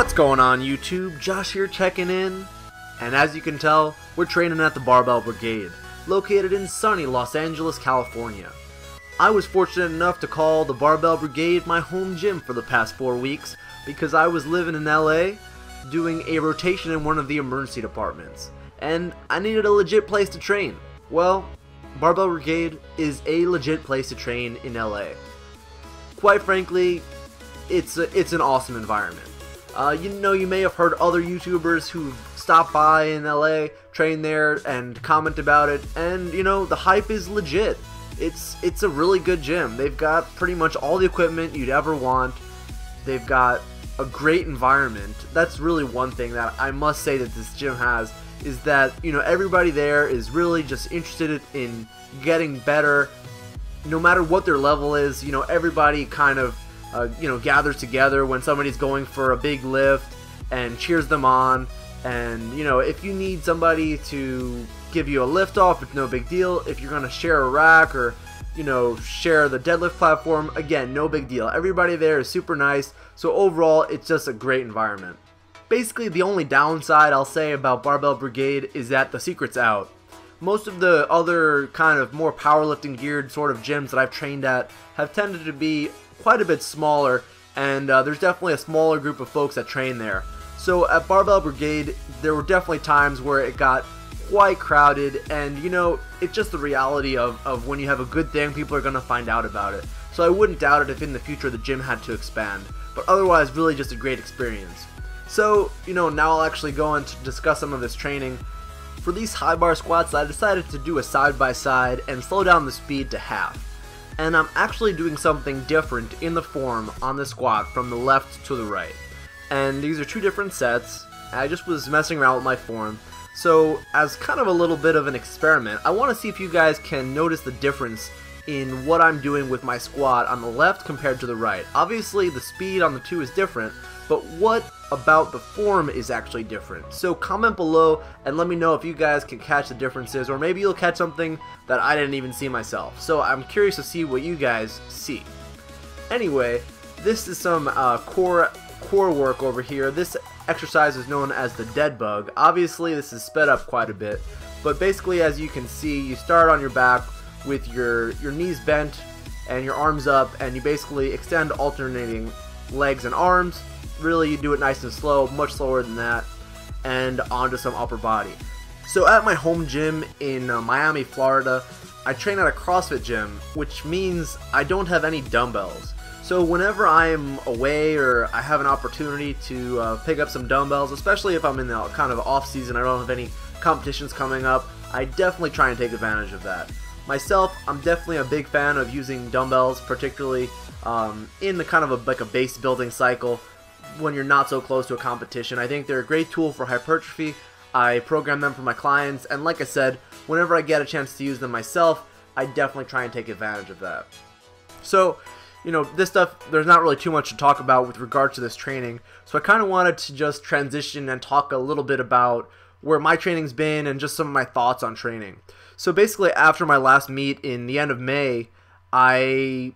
What's going on YouTube? Josh here checking in, and as you can tell, we're training at the Barbell Brigade, located in sunny Los Angeles, California. I was fortunate enough to call the Barbell Brigade my home gym for the past 4 weeks because I was living in LA doing a rotation in one of the emergency departments, and I needed a legit place to train. Well, Barbell Brigade is a legit place to train in LA. Quite frankly, it's an awesome environment. You may have heard other YouTubers who've stopped by in LA, trained there, and comment about it, and the hype is legit. It's a really good gym. They've got pretty much all the equipment you'd ever want. They've got a great environment. That's really one thing that I must say that this gym has, is that everybody there is really just interested in getting better, no matter what their level is. Everybody kind of gathers together when somebody's going for a big lift and cheers them on. And if you need somebody to give you a lift off, it's no big deal. If you're gonna share a rack or share the deadlift platform, again, no big deal. Everybody there is super nice. So overall, it's just a great environment. Basically, the only downside I'll say about Barbell Brigade is that the secret's out. Most of the other kind of more powerlifting geared sort of gyms that I've trained at have tended to be quite a bit smaller, and there's definitely a smaller group of folks that train there. So at Barbell Brigade, there were definitely times where it got quite crowded, and it's just the reality of when you have a good thing, people are going to find out about it. So I wouldn't doubt it if in the future the gym had to expand, but otherwise really just a great experience. So now I'll actually go on to discuss some of this training. For these high bar squats, I decided to do a side by side and slow down the speed to half. And I'm actually doing something different in the form on the squat from the left to the right. And these are two different sets. I just was messing around with my form. So as kind of a little bit of an experiment, I want to see if you guys can notice the difference in what I'm doing with my squat on the left compared to the right. Obviously the speed on the two is different, but what about the form is actually different? So comment below and let me know if you guys can catch the differences, or maybe you'll catch something that I didn't even see myself. So I'm curious to see what you guys see. Anyway, this is some core work over here. This exercise is known as the dead bug. Obviously this is sped up quite a bit, but basically, as you can see, you start on your back with your knees bent and your arms up, and you basically extend alternating legs and arms. Really, you do it nice and slow, much slower than that, and onto some upper body. So at my home gym in Miami, Florida, I train at a CrossFit gym, which means I don't have any dumbbells. So whenever I'm away or I have an opportunity to pick up some dumbbells, especially if I'm in the kind of off season, I don't have any competitions coming up, I definitely try and take advantage of that. Myself, I'm definitely a big fan of using dumbbells, particularly in the kind of like a base building cycle when you're not so close to a competition. I think they're a great tool for hypertrophy. I program them for my clients, and like I said, whenever I get a chance to use them myself, I definitely try and take advantage of that. So this stuff, there's not really too much to talk about with regard to this training, so I kind of wanted to just transition and talk a little bit about where my training's been and just some of my thoughts on training. So basically, after my last meet in the end of May, I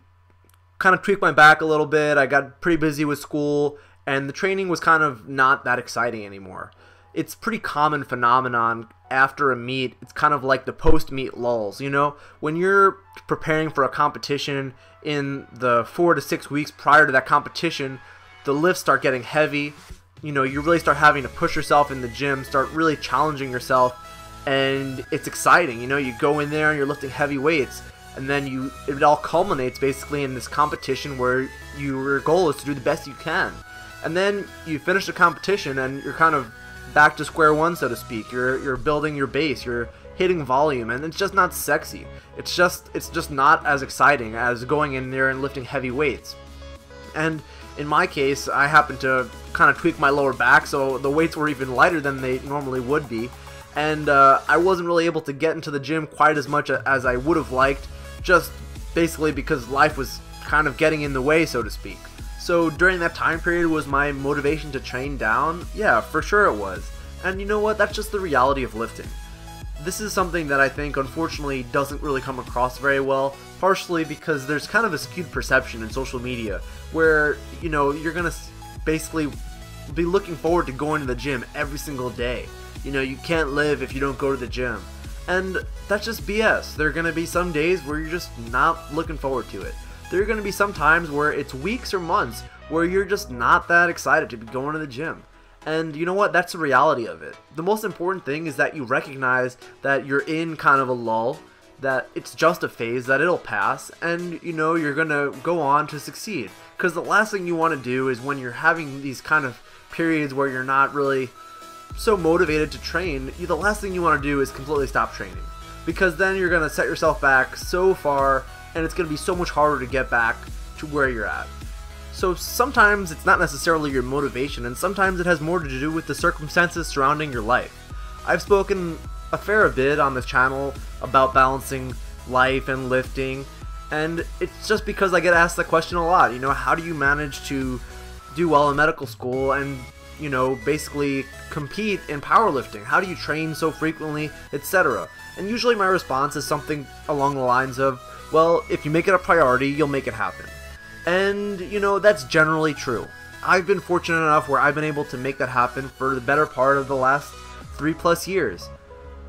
kind of tweaked my back a little bit. I got pretty busy with school, and the training was kind of not that exciting anymore. It's a pretty common phenomenon after a meet. It's kind of like the post-meet lulls. When you're preparing for a competition in the 4 to 6 weeks prior to that competition, the lifts start getting heavy. You really start having to push yourself in the gym, start really challenging yourself, and it's exciting. You go in there and you're lifting heavy weights, and then it all culminates basically in this competition where your goal is to do the best you can. And then you finish the competition and you're kind of back to square one, so to speak. You're building your base, you're hitting volume, and it's just not sexy. It's just not as exciting as going in there and lifting heavy weights. And in my case, I happened to kind of tweak my lower back, so the weights were even lighter than they normally would be. And I wasn't really able to get into the gym quite as much as I would have liked, just basically because life was kind of getting in the way, so to speak. So during that time period, was my motivation to train down? Yeah, for sure it was. And you know what? That's just the reality of lifting. This is something that I think unfortunately doesn't really come across very well, partially because there's kind of a skewed perception in social media where, you're gonna basically be looking forward to going to the gym every single day. You know, you can't live if you don't go to the gym. And that's just BS. There are going to be some days where you're just not looking forward to it. There are going to be some times where it's weeks or months where you're just not that excited to be going to the gym. And you know what? That's the reality of it. The most important thing is that you recognize that you're in kind of a lull, that it's just a phase, that it'll pass, and you know you're going to go on to succeed. Because the last thing you want to do is when you're having these kind of periods where you're not really so motivated to train, the last thing you want to do is completely stop training. Because then you're going to set yourself back so far, and it's going to be so much harder to get back to where you're at. So sometimes it's not necessarily your motivation, and sometimes it has more to do with the circumstances surrounding your life. I've spoken a fair bit on this channel about balancing life and lifting, and it's just because I get asked that question a lot. You know, how do you manage to do well in medical school and, you know, basically compete in powerlifting? How do you train so frequently, etc.? And usually my response is something along the lines of, well, if you make it a priority, you'll make it happen. And, you know, that's generally true. I've been fortunate enough where I've been able to make that happen for the better part of the last 3+ years.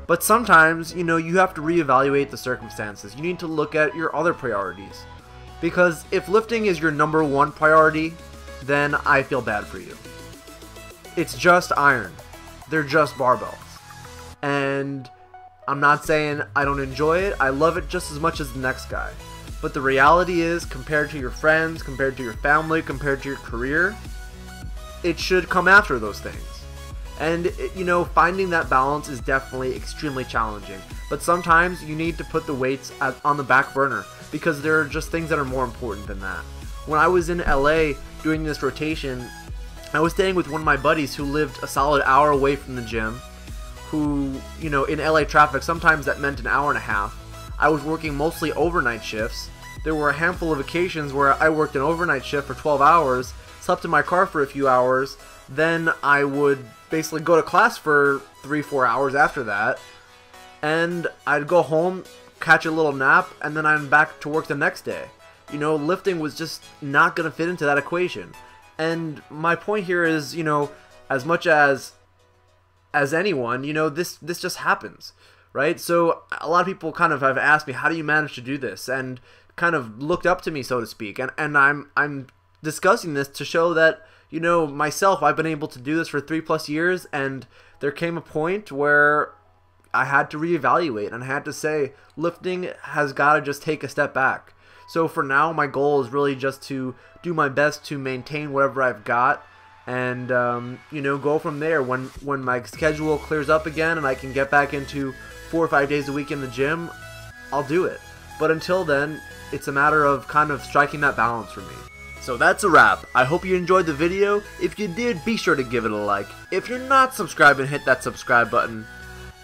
But sometimes, you know, you have to reevaluate the circumstances. You need to look at your other priorities. Because if lifting is your #1 priority, then I feel bad for you. It's just iron. They're just barbells. And I'm not saying I don't enjoy it. I love it just as much as the next guy. But the reality is, compared to your friends, compared to your family, compared to your career, it should come after those things. And, you know, finding that balance is definitely extremely challenging. But sometimes you need to put the weights on the back burner because there are just things that are more important than that. When I was in LA doing this rotation, I was staying with one of my buddies who lived a solid hour away from the gym, who, you know, in LA traffic, sometimes that meant an hour and a half. I was working mostly overnight shifts. There were a handful of occasions where I worked an overnight shift for 12 hours, slept in my car for a few hours, then I would basically go to class for 3-4 hours after that, and I'd go home, catch a little nap, and then I'm back to work the next day. You know, lifting was just not going to fit into that equation. And my point here is, you know, as much as anyone, you know, this just happens. Right? So a lot of people kind of have asked me, how do you manage to do this? And kind of looked up to me, so to speak. And I'm discussing this to show that, you know, myself, I've been able to do this for 3+ years, and there came a point where I had to reevaluate, and I had to say, lifting has got to just take a step back. So for now, my goal is really just to do my best to maintain whatever I've got, and you know, go from there. When my schedule clears up again and I can get back into 4 or 5 days a week in the gym, I'll do it. But until then, it's a matter of kind of striking that balance for me. So that's a wrap. I hope you enjoyed the video. If you did, be sure to give it a like. If you're not subscribed, hit that subscribe button.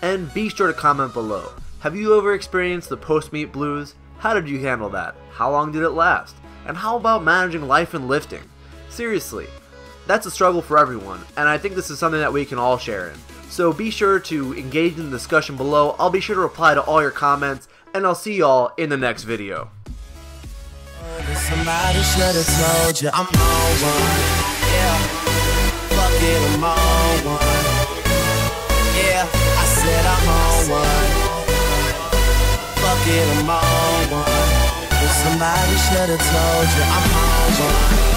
And be sure to comment below. Have you ever experienced the post-meet blues? How did you handle that? How long did it last? And how about managing life and lifting? Seriously, that's a struggle for everyone, and I think this is something that we can all share in. So be sure to engage in the discussion below. I'll be sure to reply to all your comments, and I'll see y'all in the next video. Somebody should have told you I'm on one. Yeah, fuck it, I'm on one. Yeah, I said I'm on one. Fuck it, I'm on one. Somebody should have told you I'm on one.